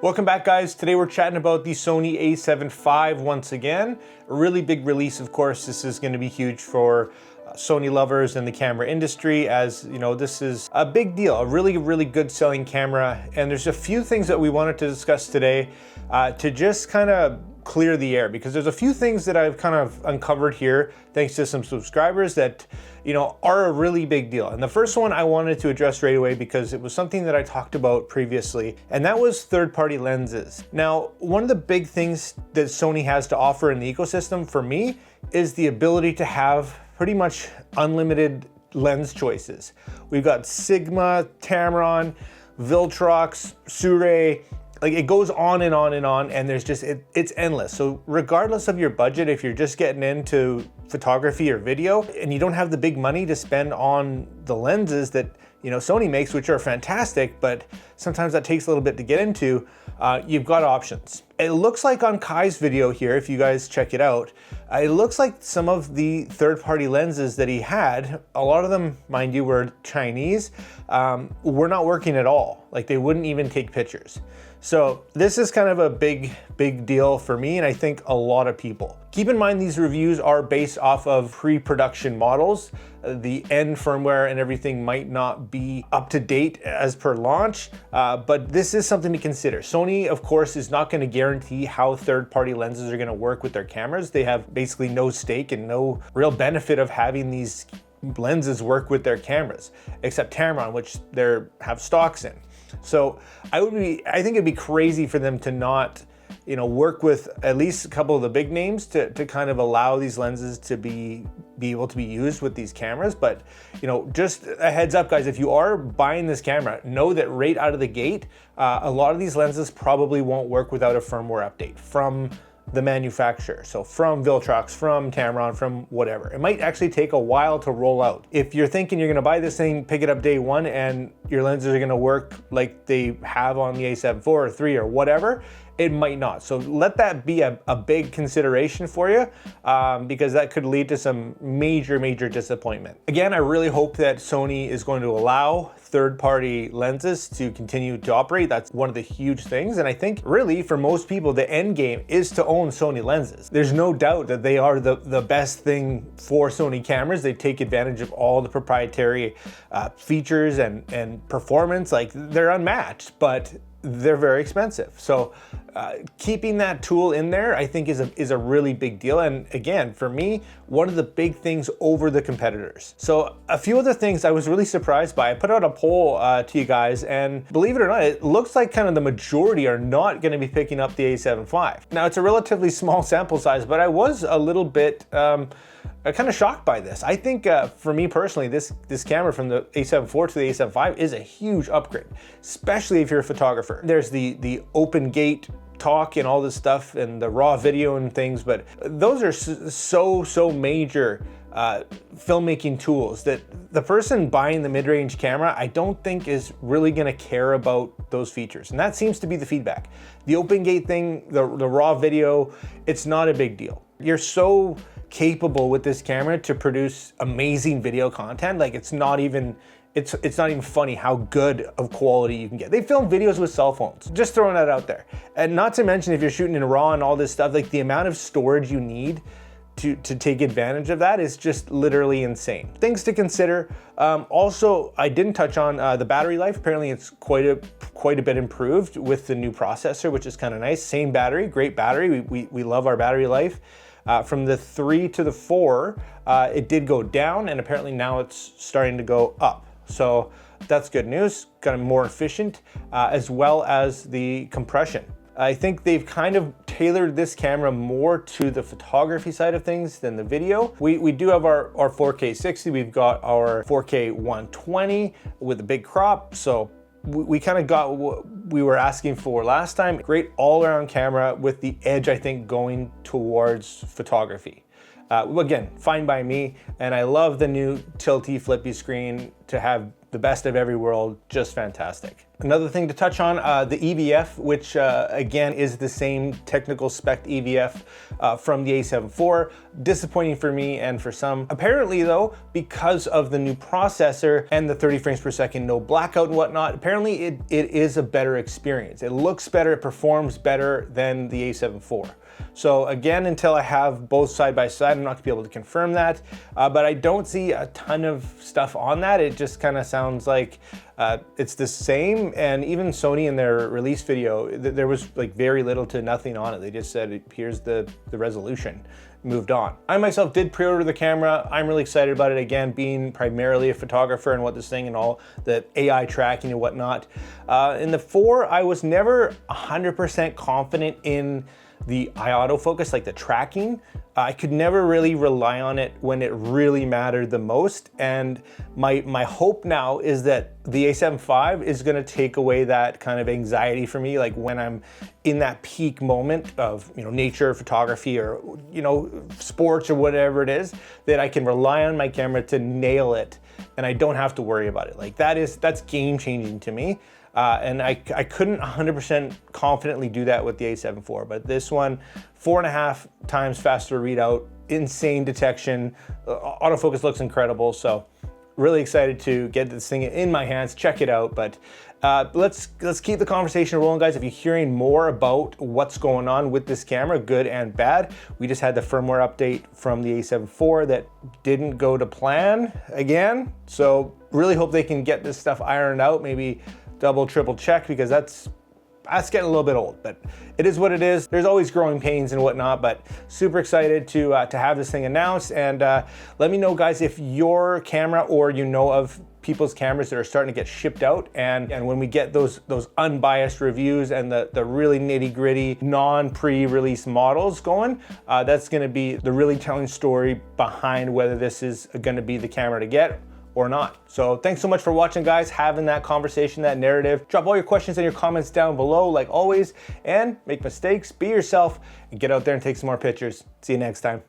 Welcome back, guys. Today we're chatting about the Sony A7V once again. A really big release, of course. This is going to be huge for Sony lovers and the camera industry, as you know, this is a big deal, a really good selling camera. And there's a few things that we wanted to discuss today to just kind of clear the air, because there's a few things that I've kind of uncovered here thanks to some subscribers that, you know, are a really big deal. And the first one I wanted to address right away because it was something that I talked about previously, and that was third-party lenses. Now, one of the big things that Sony has to offer in the ecosystem for me is the ability to have pretty much unlimited lens choices. We've got Sigma, Tamron, Viltrox, Sirui. Like, it goes on and on and on, and there's just, it's endless. So regardless of your budget, if you're just getting into photography or video and you don't have the big money to spend on the lenses that, you know, Sony makes, which are fantastic, but sometimes that takes a little bit to get into, you've got options. It looks like on Kai's video here, if you guys check it out, it looks like some of the third-party lenses that he had, a lot of them, mind you, were Chinese, were not working at all. Like, they wouldn't even take pictures. So this is kind of a big deal for me, and I think a lot of people. Keep in mind, these reviews are based off of pre-production models. The end firmware and everything might not be up to date as per launch, but this is something to consider. Sony, of course, is not going to guarantee how third-party lenses are going to work with their cameras. They have basically no stake and no real benefit of having these lenses work with their cameras, except Tamron, which they have stocks in. So I think it'd be crazy for them to not, you know, work with at least a couple of the big names to kind of allow these lenses to be able to be used with these cameras. But, you know, just a heads up, guys, if you are buying this camera, know that right out of the gate, a lot of these lenses probably won't work without a firmware update from the manufacturer. So from Viltrox, from Tamron, from whatever. It might actually take a while to roll out. If you're thinking you're gonna buy this thing, pick it up day one, and your lenses are gonna work like they have on the A7 IV or 3 or whatever, it might not. So let that be a big consideration for you, because that could lead to some major disappointment. Again, I really hope that Sony is going to allow third-party lenses to continue to operate. That's one of the huge things. And I think really for most people, the end game is to own Sony lenses. There's no doubt that they are the best thing for Sony cameras. They take advantage of all the proprietary features and performance. Like, they're unmatched, but they're very expensive. So keeping that tool in there, I think, is a really big deal. And again, for me, one of the big things over the competitors. So a few other things I was really surprised by. I put out a poll to you guys, and believe it or not, it looks like kind of the majority are not going to be picking up the A7V. Now, it's a relatively small sample size, but I was a little bit kind of shocked by this. I think for me personally, this camera from the A7 IV to the A7V is a huge upgrade, especially if you're a photographer. There's the open gate talk and all this stuff and the raw video and things, but those are so major filmmaking tools that the person buying the mid-range camera, I don't think is really gonna care about those features. And that seems to be the feedback. The open gate thing, the raw video, it's not a big deal. You're so capable with this camera to produce amazing video content. Like, it's not even funny how good of quality you can get. They film videos with cell phones, just throwing that out there. And not to mention, if you're shooting in RAW and all this stuff, like, the amount of storage you need to take advantage of that is just literally insane. Things to consider. Also, I didn't touch on the battery life. Apparently it's quite a bit improved with the new processor, which is kind of nice. Same battery, great battery. We love our battery life. From the 3 to the 4, it did go down, and apparently now it's starting to go up. So that's good news, kind of more efficient, as well as the compression. I think they've kind of tailored this camera more to the photography side of things than the video. We do have our 4K 60, we've got our 4K 120 with a big crop, so we kind of got what we were asking for last time. Great all-around camera with the edge, I think, going towards photography. Again, fine by me, and I love the new tilty flippy screen to have the best of every world, just fantastic. Another thing to touch on, the EVF, which again is the same technical spec EVF from the A7 IV. Disappointing for me and for some. Apparently though, because of the new processor and the 30 frames per second, no blackout and whatnot, apparently it is a better experience. It looks better, it performs better than the A7 IV. So again, until I have both side by side, I'm not gonna be able to confirm that, but I don't see a ton of stuff on that. It just kind of sounds like it's the same, and even Sony in their release video, there was like very little to nothing on it. They just said, here's the resolution, moved on. I myself did pre-order the camera. I'm really excited about it, again, being primarily a photographer and what this thing and all the AI tracking and whatnot. In the 4, I was never 100% confident in the eye autofocus, like the tracking. I could never really rely on it when it really mattered the most. And my hope now is that the A7 V is gonna take away that kind of anxiety for me, like when I'm in that peak moment of, you know, nature, photography, or, you know, sports or whatever it is, that I can rely on my camera to nail it and I don't have to worry about it. Like that's game changing to me. And I couldn't 100% confidently do that with the A7 IV, but this one, 4.5 times faster readout, insane detection, autofocus looks incredible. So really excited to get this thing in my hands, check it out. But let's keep the conversation rolling, guys. If you're hearing more about what's going on with this camera, good and bad, we just had the firmware update from the A7 IV that didn't go to plan again. So really hope they can get this stuff ironed out, maybe double, triple check, because that's getting a little bit old, but it is what it is. There's always growing pains and whatnot, but super excited to have this thing announced. And let me know, guys, if your camera or you know of people's cameras that are starting to get shipped out, and when we get those unbiased reviews and the really nitty gritty non-pre-release models going, that's gonna be the really telling story behind whether this is gonna be the camera to get or not. So thanks so much for watching, guys, having that conversation, that narrative. Drop all your questions and your comments down below, like always, and make mistakes, be yourself, and get out there and take some more pictures. See you next time.